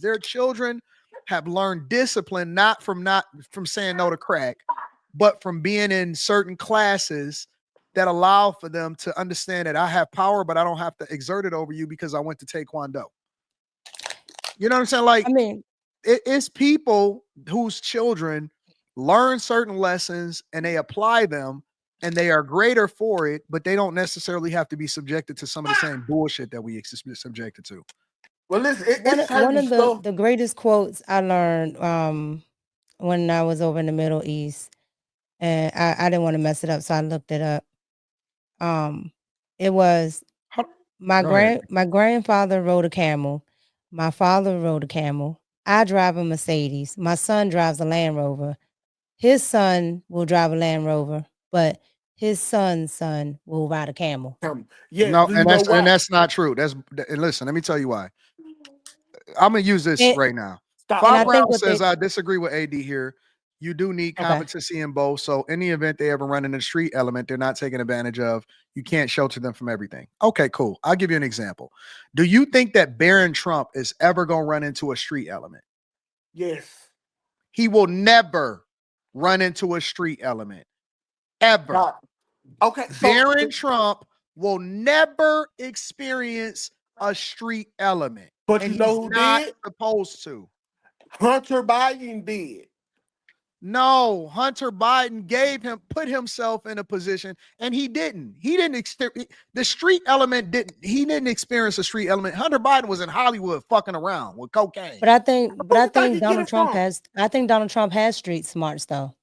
Their children have learned discipline not from saying no to crack, but from being in certain classes that allow for them to understand that I have power, but I don't have to exert it over you because I went to Taekwondo. You know what I'm saying? I Like mean, it's people whose children learn certain lessons and they apply them and they are greater for it, but they don't necessarily have to be subjected to some of the same bullshit that we subjected to. Well, listen, it's one certain of the stuff. the greatest quotes I learned when I was over in the Middle East, and I didn't want to mess it up, so I looked it up. Um, it was How- my Go ahead. grandfather rode a camel, my father rode a camel. I drive a Mercedes. My son drives a Land Rover. His son will drive a Land Rover, but his son's son will ride a camel. Yes, No, do you and know and why? that's not true. And listen, let me tell you why. I'm gonna use this And right now. Stop and Five I playing. think Brown what says they I disagree with AD here. You do need okay. competency in both. So in the event they ever run in the street element, they're not taking advantage of. You can't shelter them from everything. Okay, cool. I'll give you an example. Do you think that Barron Trump is ever gonna run into a street element? Yes. He will never run into a street element. Ever. Stop. Okay, so Barron Trump will never experience a street element. but And you know he's who not did? supposed to. Hunter Biden did. No, Hunter Biden put himself in a position, and he didn't. The street element he didn't experience a street element. Hunter Biden was in Hollywood fucking around with cocaine. But Who I you think think he get Donald it Trump from? has I think Donald Trump has street smarts though.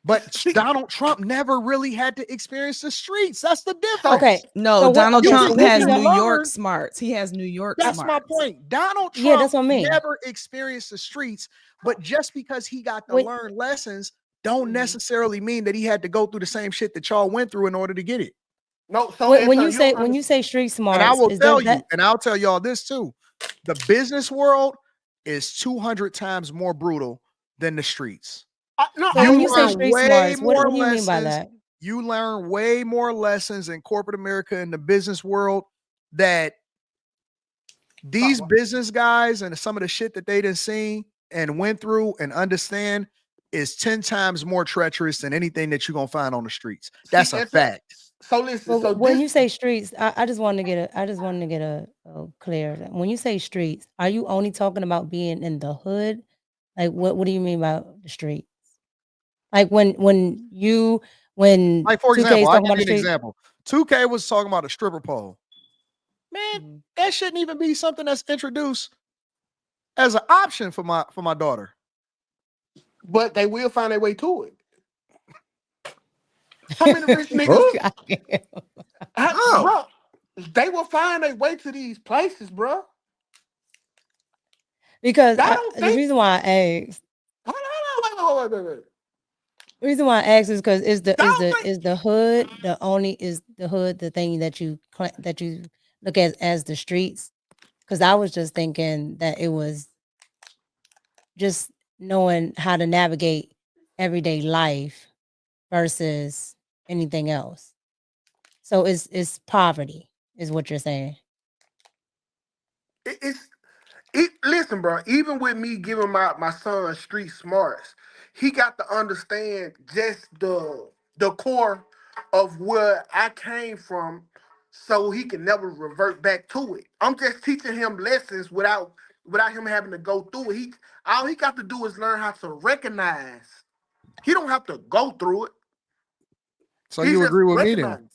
But See, Donald Trump never really had to experience the streets. That's the so Okay. difference. No, So what Donald okay, You so Trump can what you has do New y'all can York learn. smarts. He has New York That's my smarts. point. Donald yeah, Trump that's what I mean. never experienced the streets, but just because he got to When learn lessons, don't necessarily mean that he had to go through the same shit that y'all went through in order to get it. no, so Anton, you don't when you understand. say street And I smarts, will is tell does you, that and I'll tell y'all this too. The business world is 200 times more brutal than the streets. No, so I when You you say agree. learn street way smarts, more what do you mean by lessons. that? You learn way more lessons in corporate America in the business world that Stop. these business guys and some of the shit that they done seen and went through and understand is 10 times more treacherous than anything that you're gonna find on the streets. See, That's a Anton. fact. So listen. So But when this. you say streets, I just wanted to get a clear. When you say streets, are you only talking about being in the hood? Like what do you mean by the streets? Like when Like, for 2K example, is I'll talking give about you the an street? example. 2K was talking about a stripper pole. Man, Mhm. that shouldn't even be something that's introduced as an option for my daughter. But they will find their way to it. How many rich niggas, Huh? How? bro? They will find their way to these places, bro. Because I don't the think. reason why I asked Hold on, wait. the reason why I asked is because I don't think. is the hood the hood the thing that that you look at as the streets? Because I was just thinking that it was just knowing how to navigate everyday life versus anything else. So it's poverty is what you're saying. It's listen, bro. Even with me giving my son street smarts, he got to understand just the core of where I came from, so he can never revert back to it. I'm just teaching him lessons without him having to go through it. All he got to do is learn how to recognize. He don't have to go through it. So He you just agree with me then?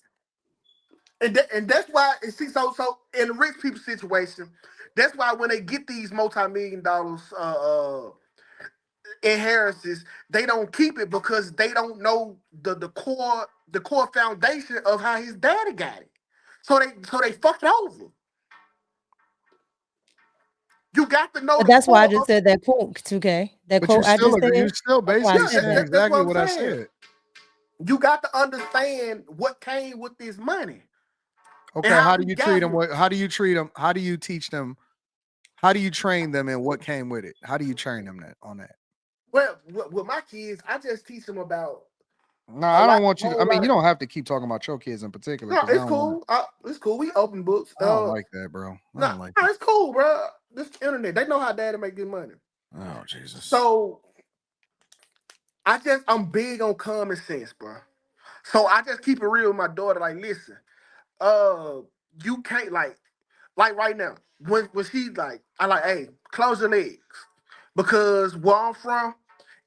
recognize. And that's why see so in the rich people situation, that's why when they get these multi-million dollars inheritances, they don't keep it because they don't know the core foundation of how his daddy got it. So they fucked over. You got to know But the that's why I core just of said that quote, 2K. That But you quote I still just agree. You said. still That's why I basically just yeah, said saying that. that's exactly what I'm what I saying. said. You got to understand what came with this money and Okay, how how do we you treat got them? here. How do you treat them? How do you teach them? How do you train them and what came with it? How do you train them on that? Well, with my kids, I just teach them about No, a I don't lot, want you to. I whole mean, lot you of. don't have to keep talking about your kids in particular No, because I it's don't want to. cool. It's cool. We open books. I don't like that, bro. I No, don't like no, that. it's cool, bro. this internet. They know how daddy make good money. Oh Jesus. So I'm big on common sense, bro. So I just keep it real with my daughter. Like, listen, uh, you can't like right now when she's like, I like, hey, close your legs because where I'm from,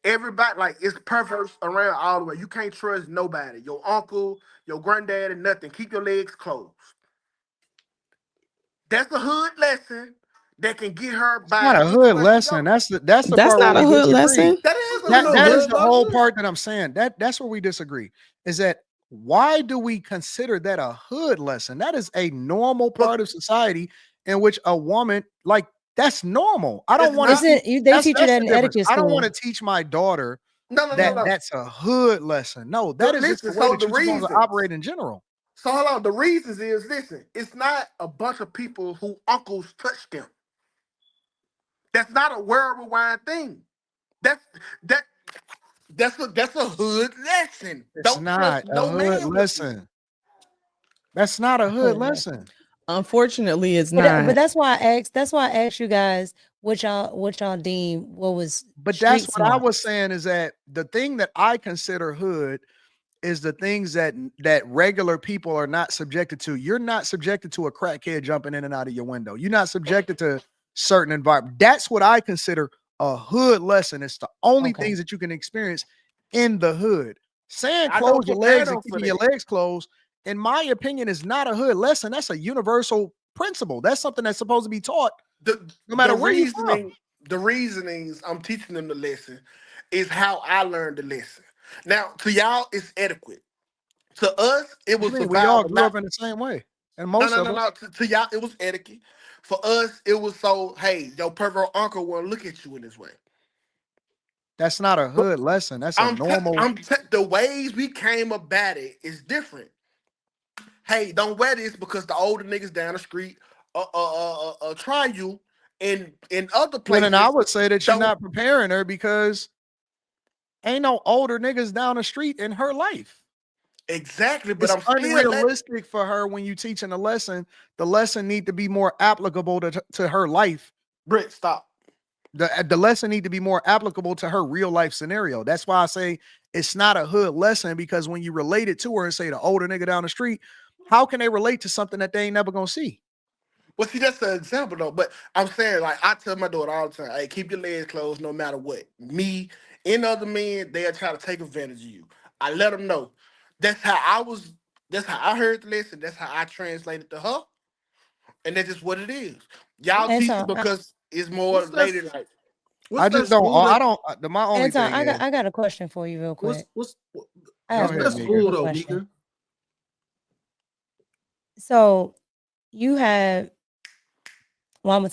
everybody like it's perverse around all the way. You can't trust nobody. Your uncle, your granddad, and nothing. Keep your legs closed. That's a hood lesson that can get her It's not by a hood anywhere she lesson. goes. That's the That's part where not a we hood disagree. lesson. That is a That little that is hood the whole lesson. part that I'm saying. That's where we disagree. Is that why do we consider that a hood lesson? That is a normal But part of society in which a woman like that's normal. I don't it's want to not. teach. Isn't they teach you That's that the in difference. etiquette I don't want school? to teach my daughter No, no, no, that Yeah. no. that's a hood lesson. No, that is just the Listen. way So that the you're supposed to reasons. operate in general. So hold on. The reasons is listen. It's not a bunch of people who uncles touch them. That's not a worldwide thing. That's that. That's a hood lesson. It's Don't trust not a no hood man with you. lesson. That's not a hood Hood lesson. lesson. Unfortunately, it's But not. that's why I asked. That's why I asked you guys what y'all deem what was But that's street what I was smarts. saying is that the thing that I consider hood is the things that regular people are not subjected to. You're not subjected to a crackhead jumping in and out of your window. You're not subjected to certain environment. That's what I consider a hood lesson. It's the only Okay. things that you can experience in the hood. Saying I don't close your prepare legs and them for keeping your that. legs closed, in my opinion, is not a hood lesson. That's a universal principle. That's something that's supposed to be taught The no the matter where you're from. reasonings I'm teaching them the lesson is how I learned the lesson. Now to y'all, it's etiquette. To us, it What you was mean? We all survival. grew Not up in the same way, and no, most no, of no, us. no. To y'all, it was etiquette. For us, it was so. Hey, your pervert uncle won't look at you in this way. That's not a But hood lesson. That's a normal. the ways we came about it is different. Hey, don't wear this because the older niggas down the street try you. In other Well, then I places, would say that you're don't not preparing her because ain't no older niggas down the street in her life. exactly. But It's I'm still letting unrealistic for her when you teaching a lesson. The lesson need to be more applicable to her life. Britt stop. The lesson need to be more applicable to her real life scenario. That's why I say it's not a hood lesson because when you relate it to her and say the older nigga down the street, how can they relate to something that they ain't never gonna see? Well, see, that's an example though. But I'm saying, like, I tell my daughter all the time, hey, keep your legs closed no matter what. Me and other men, they'll try to take advantage of you. I let them know. That's how I was, that's how I heard the lesson. That's how I translated to her. And that's just what it is. Y'all And teach it so because it's more What's that? lady like. What's I that just don't. school I that? don't. My only Anton, thing is, I got a question for you real quick. I go got What's ahead, that a Mika. school quick though, question. Mika? So you have well, I'm gonna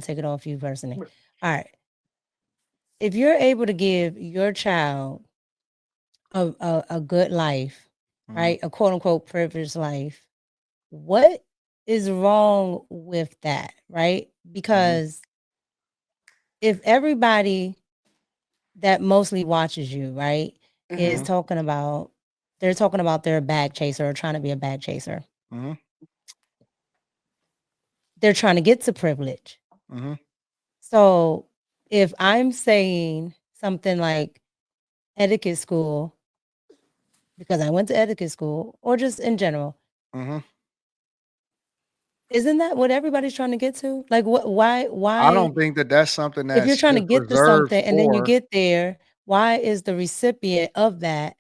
take it off you personally. All right. If you're able to give your child a good life, Mhm, right? A quote unquote privileged life, what is wrong with that, right? mhm, Because if everybody that mostly watches you, right, is Mm-hmm. mhm, talking about they're talking about they're a bag chaser or trying to be a bag chaser. mhm, They're trying to get to privilege. mhm. So if I'm saying something like etiquette school, because I went to etiquette school, or just in general, Mhm. isn't that what everybody's trying to get to? Like, what? I Why? don't think that that's something If you're that's trying to just get to reserved something and then you for. get there, why is the recipient of that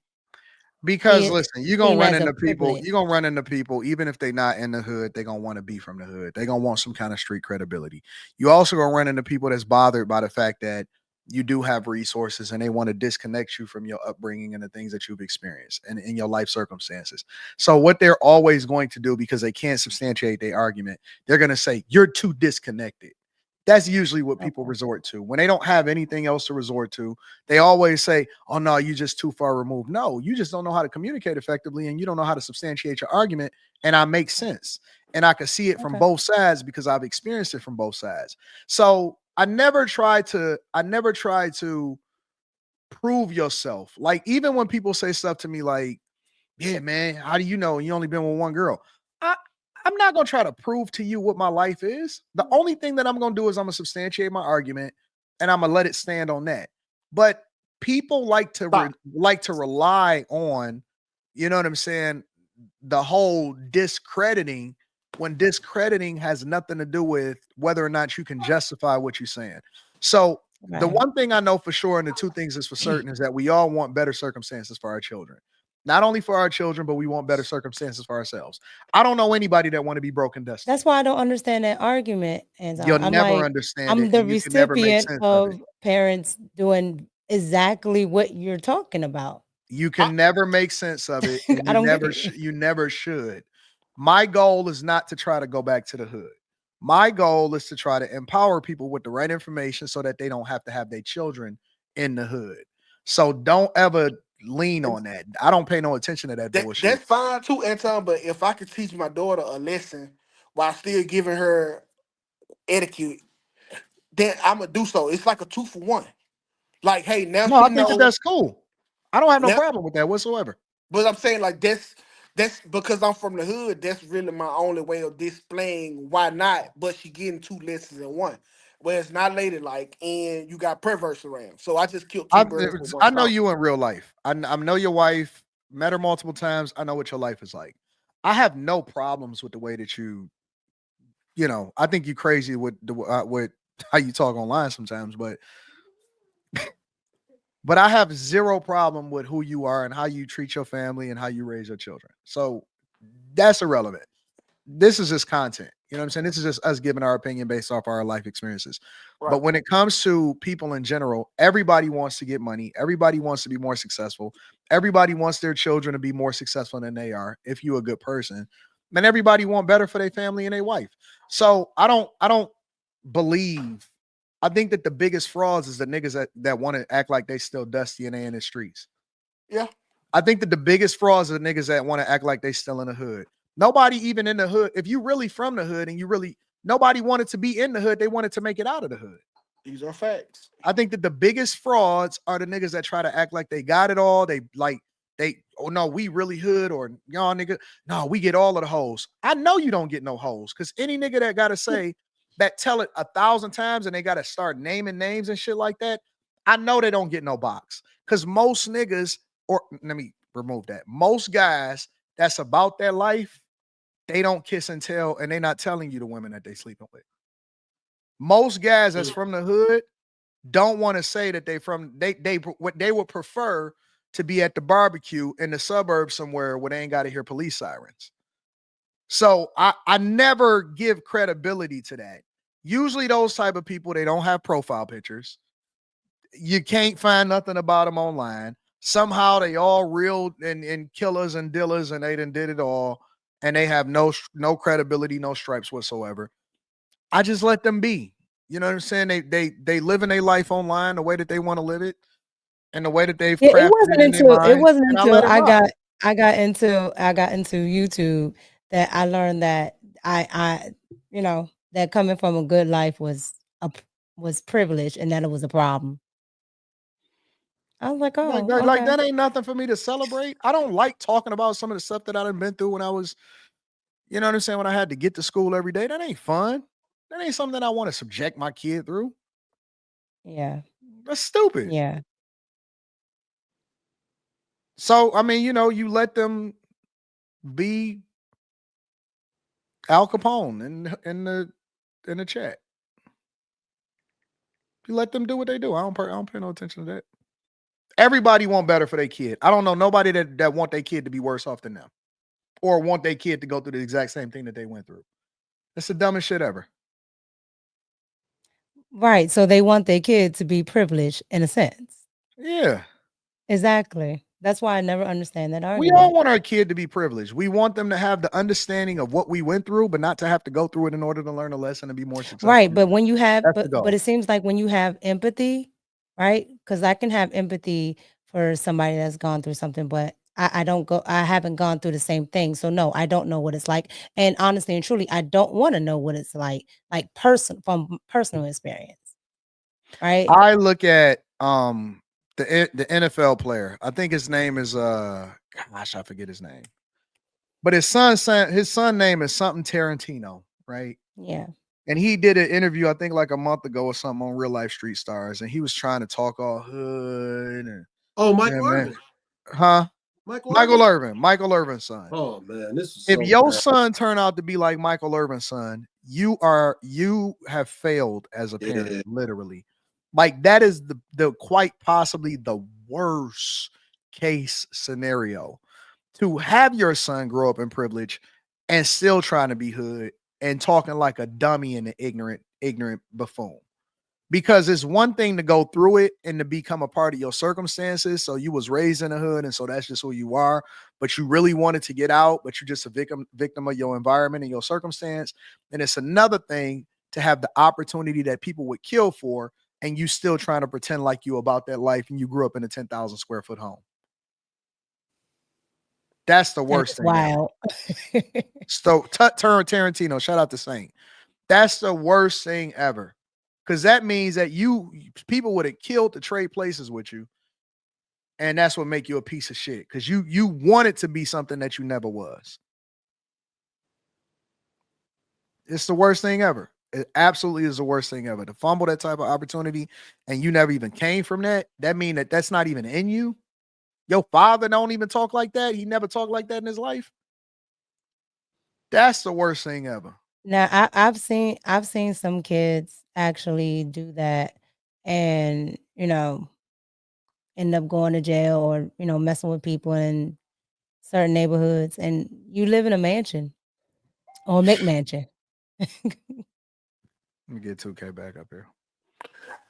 Because being listen, you're gonna seen run as a into people, privilege? you're gonna run into people, even if they're not in the hood, they're gonna want to be from the hood. They're gonna want some kind of street credibility. You also gonna run into people that's bothered by the fact that you do have resources and they want to disconnect you from your upbringing and the things that you've experienced and in your life circumstances. So what they're always going to do because they can't substantiate their argument, they're gonna say, you're too disconnected. That's usually what people Okay. resort to when they don't have anything else to resort to. They always say, "Oh no, you just too far removed." No, you just don't know how to communicate effectively, and you don't know how to substantiate your argument. And I make sense, and I can see it from Okay. both sides because I've experienced it from both sides. So I never try to. I never try to prove yourself. Like even when people say stuff to me like, "Yeah, man, how do you know you only been with one girl?" I I'm not gonna try to prove to you what my life is. The only thing that I'm gonna do is I'm gonna substantiate my argument and I'm gonna let it stand on that. But people like to rely on, you know what I'm saying, the whole discrediting when discrediting has nothing to do with whether or not you can justify what you're saying. So the Right. one thing I know for sure, and the two things is for certain, is that we all want better circumstances for our children. Not only for our children, but we want better circumstances for ourselves. I don't know anybody that want to be broken destitute. That's why I don't understand that argument. And You'll I'm never like, understand I'm it, the and you can never make recipient sense of it. of parents doing exactly what you're talking about. You can never make sense of it, and I you don't get never it. you never should. My goal is not to try to go back to the hood. My goal is to try to empower people with the right information so that they don't have to have their children in the hood. So don't ever lean on that. I don't pay no attention to that bullshit. That's fine too, Anton. But if I could teach my daughter a lesson while still giving her etiquette, then I'm gonna do so. It's like a 2-for-1. Like, hey, now No, she I think that knows. that's cool. I don't have no Now, problem with that whatsoever. but I'm saying like that's because I'm from the hood. That's really my only way of displaying why not. But she getting 2 lessons in one. Where it's not ladylike, and you got perverts around. So I just killed two birds with one I know stone. you in real life. I know your wife. Met her multiple times. I know what your life is like. I have no problems with the way that you know. I think you crazy with how you talk online sometimes, but I have zero problem with who you are and how you treat your family and how you raise your children. So that's irrelevant. This is just content. You know what I'm saying? This is just us giving our opinion based off our life experiences. Right. But when it comes to people in general, everybody wants to get money. Everybody wants to be more successful. Everybody wants their children to be more successful than they are if you're a good person. And everybody want better for their family and their wife. So I don't believe. I think that the biggest frauds is the niggas that want to act like they still dusty and they in the streets. Yeah. I think that the biggest frauds are the niggas that want to act like they still in the hood. Nobody even in the hood. If you really from the hood and you really nobody wanted to be in the hood, they wanted to make it out of the hood. These are facts. I think that the biggest frauds are the niggas that try to act like they got it all. Oh no, we really hood or y'all nigga. No, we get all of the hoes. I know you don't get no hoes because any nigga that gotta say that tell it 1,000 times and they gotta start naming names and shit like that. I know they don't get no box because most niggas, or let me remove that. Most guys that's about their life, they don't kiss and tell, and they not telling you the women that they sleeping with. Most guys that's from the hood don't want to say that they would prefer to be at the barbecue in the suburbs somewhere where they ain't got to hear police sirens. So I never give credibility to that. Usually those type of people, they don't have profile pictures. You can't find nothing about them online. Somehow they all real and killers and dealers and they done did it all and they have no credibility, no stripes whatsoever. I just let them be. You know what I'm saying? They live in their life online the way that they want to live it and the way that they've Yeah, crafted it in their it mind, wasn't and I until let it rock. I got into YouTube that I learned that I you know that coming from a good life was privilege and that it was a problem. I was like, oh, Like okay. that ain't nothing for me to celebrate. I don't like talking about some of the stuff that I done been through when I was, you know what I'm saying, when I had to get to school every day. That ain't fun. That ain't something that I want to subject my kid through. Yeah, That's stupid. yeah. So I mean, you know, you let them be Al Capone in the chat. You let them do what they do. I don't pay no attention to that. Everybody want better for their kid. I don't know nobody that want their kid to be worse off than them or want their kid to go through the exact same thing that they went through. It's the dumbest shit ever. Right. So they want their kid to be privileged in a sense. Yeah. Exactly. That's why I never understand that We all argument. want our kid to be privileged. We want them to have the understanding of what we went through, but not to have to go through it in order to learn a lesson and be more successful. Right, but when you have That's the but goal. it seems like when you have empathy, right? Because I can have empathy for somebody that's gone through something, but I haven't gone through the same thing. So no, I don't know what it's like. And honestly and truly, I don't want to know what it's like from personal experience. Right? I look at the NFL player. I think his name is gosh, I forget his name. But his son name is something Tarantino, right? Yeah. And he did an interview, I think like a month ago or something on Real Life Street Stars, and he was trying to talk all hood and Oh, yeah, Michael man. Irvin. Huh? Michael Irvin. Michael Irvin's son. Oh man, this is If so your bad. son turn out to be like Michael Irvin's son, you have failed as a parent, Yeah. literally. Like that is the quite possibly the worst case scenario to have your son grow up in privilege and still trying to be hood and talking like a dummy and an ignorant buffoon. Because it's one thing to go through it and to become a part of your circumstances. So you was raised in a hood, and so that's just who you are. But you really wanted to get out, but you're just a victim of your environment and your circumstance. And it's another thing to have the opportunity that people would kill for, and you still trying to pretend like you about that life, and you grew up in a 10,000 square foot home. That's the That worst is thing ever. wild. So Tarantino, shout out to Saint. That's the worst thing ever. Because that means that people would have killed to trade places with you. And that's what make you a piece of shit. Because you wanted to be something that you never was. It's the worst thing ever. It absolutely is the worst thing ever. To fumble that type of opportunity and you never even came from that mean that that's not even in you. Your father don't even talk like that. He never talked like that in his life. That's the worst thing ever. Now I've seen some kids actually do that and end up going to jail or messing with people in certain neighborhoods, and you live in a mansion or a McMansion. Let me get 2K back up here.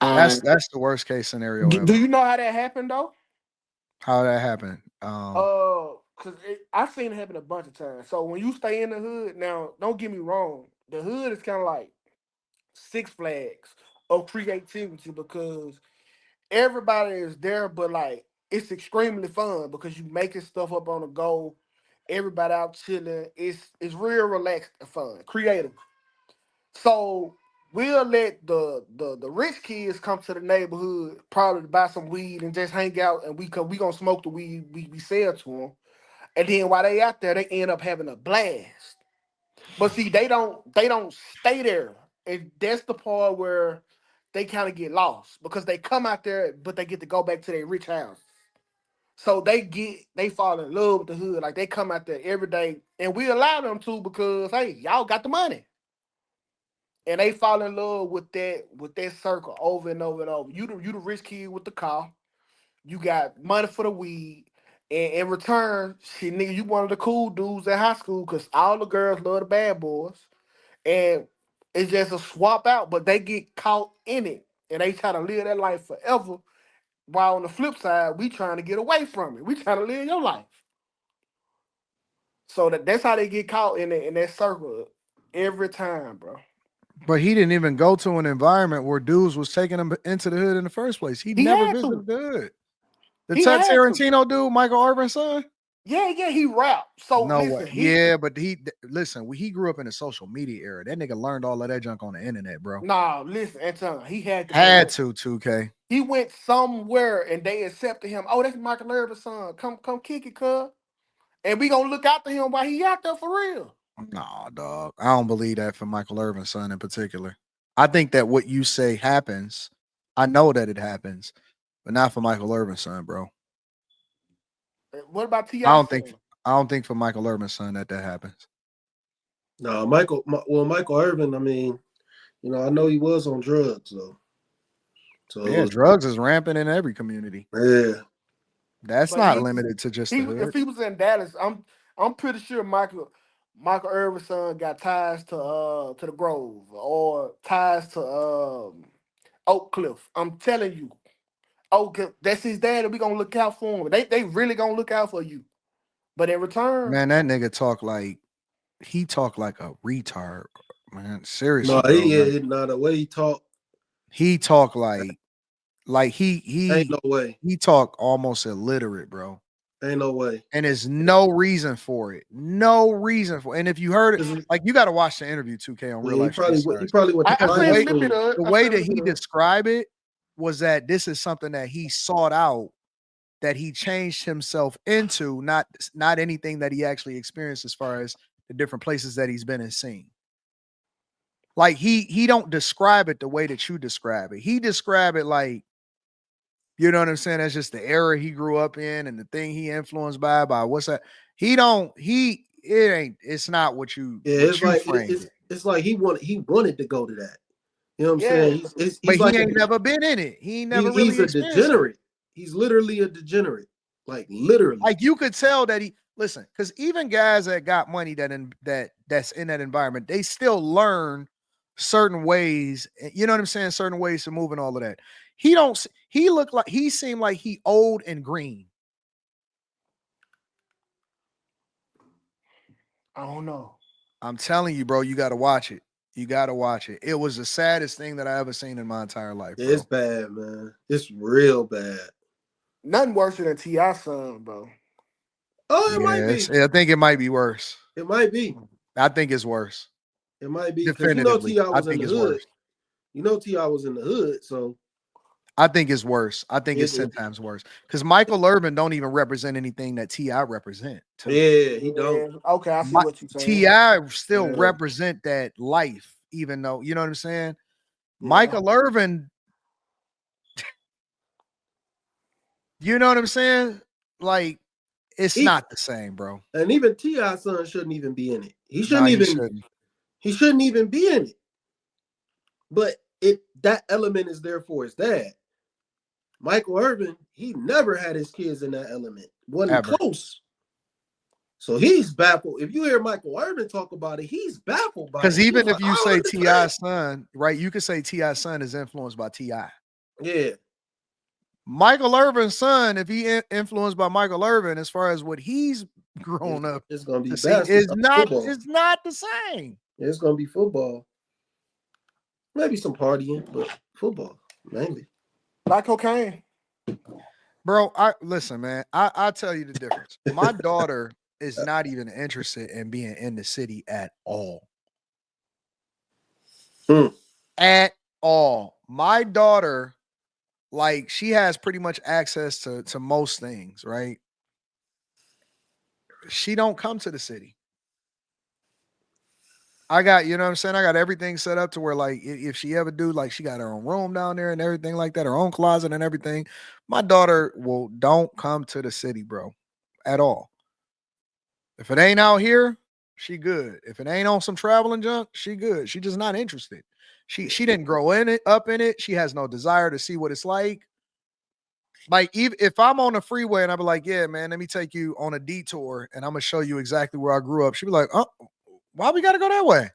Uh, That's the worst case scenario do ever. you know how that happened though? How that happened? Cause I've seen it happen a bunch of times. So when you stay in the hood, now don't get me wrong, the hood is kind of like Six Flags of creativity because everybody is there, but like it's extremely fun because you making stuff up on the go. Everybody out chilling. It's real relaxed and fun, creative. So we'll let the rich kids come to the neighborhood probably to buy some weed and just hang out, and we gonna smoke the weed we sell to them. And then while they out there, they end up having a blast. But see, they don't stay there. And that's the part where they kind of get lost because they come out there, but they get to go back to their rich house. So they fall in love with the hood. Like they come out there every day, and we allow them to because hey, y'all got the money, and they fall in love with that circle over and over and over. You the rich kid with the car. You got money for the weed. And in return, shit, nigga, you one of the cool dudes at high school because all the girls love the bad boys. And it's just a swap out, but they get caught in it. And they try to live that life forever. While on the flip side, we trying to get away from it. We trying to live your life. So that's how they get caught in that circle every time, bro. But he didn't even go to an environment where dudes was taking him into the hood in the first place. He He never had to. visited the hood. The He had to. Tarantino dude, Michael Irvin's son? Yeah, he rapped. So No way. listen, Yeah, but he grew up in the social media era. That nigga learned all of that junk on the internet, bro. listen, Anton, he had to Had to, 2K. He went somewhere and they accepted him. Oh, that's Michael Irvin's son. Come kick it, cuz. And we gonna look after him while he out there for real. Nah, dog. I don't believe that for Michael Irvin's son in particular. I think that what you say happens. I know that it happens, but not for Michael Irvin's son, bro. What about I T.I.'s don't son? think I don't think for Michael Irvin's son that happens. No, Michael Irvin. I mean, I know he was on drugs though. So Yeah, drugs is rampant in every community. yeah. That's But not limited to just the hood. if he was in Dallas, I'm pretty sure Michael Irvin's son got ties to the Grove or ties to Oak Cliff. I'm telling you. Okay, that's his dad, and we gonna look out for him. They really gonna look out for you. But in return, Man, that nigga talk like a retard, man. No, Seriously, bro. the way he talked. He talk like Ain't no way. he talk almost illiterate, bro. Ain't no way. And there's no reason for it. No reason for it. And if you heard it, like you got to watch the interview 2K on Real He Life Street probably Stars. went to I seen a private little bit school. of it. The way that he described it was that this is something that he sought out that he changed himself into, not anything that he actually experienced as far as the different places that he's been and seen. Like he don't describe it the way that you describe it. He describe it like, you know what I'm saying? That's just the era he grew up in and the thing he influenced by what's that? It's not what you Yeah, what it's you like framed it. it's like he wanted to go to that. You know what I'm Yeah. saying? He's But like he ain't never been in it. He ain't never he's really a experienced it. degenerate. He's literally a degenerate. Like literally. Like you could tell that he listen, because even guys that got money that's in that environment, they still learn certain ways. You know what I'm saying? Certain ways to move and all of that. He seemed like he old and green. I don't know. I'm telling you, bro, you got to watch it. You got to watch it. It was the saddest thing that I ever seen in my entire life. Bro. It's bad, man. It's real bad. Nothing worse than T.I.'s son, bro. Oh, it might be. I think it might be worse. It might be. I think it's worse. It might be because Definitively, T.I. was I in think the it's hood. worse. T.I. was in the hood, so I think it's worse. I think it's 10 times worse because Michael Irvin don't even represent anything that T.I. represent. Yeah, he don't. Okay, I see what you're saying. T.I. still represent that life, even though, you know what I'm saying? Yeah. Michael Irvin, you know what I'm saying? Like, it's not the same, bro. And even T.I.'s son shouldn't even be in it. He shouldn't even be in it. But that element is there for his dad. Michael Irvin, he never had his kids in that element. Wasn't close. So he's baffled. If you hear Michael Irvin talk about it, he's baffled by it. Because even if you say T.I.'s son, right, you could say T.I.'s son is influenced by T.I. Yeah. Michael Irvin's son, if he influenced by Michael Irvin, as far as what he's grown up, it's gonna be it's not the same. It's gonna be football. Maybe some partying, but football mainly. Like cocaine. Bro, listen, man. I tell you the difference. My daughter is not even interested in being in the city at all. At all. My daughter, like, she has pretty much access to most things, right? She don't come to the city. I got, you know what I'm saying? I got everything set up to where, like, if she ever do, like, she got her own room down there and everything like that, her own closet and everything. My daughter don't come to the city, bro, at all. If it ain't out here, she good. If it ain't on some traveling junk, she good. She just not interested. She didn't grow up in it. She has no desire to see what it's like. Like, even if I'm on the freeway and I be like, yeah, man, let me take you on a detour and I'm gonna show you exactly where I grew up. She'd be like, oh, why we gotta go that way?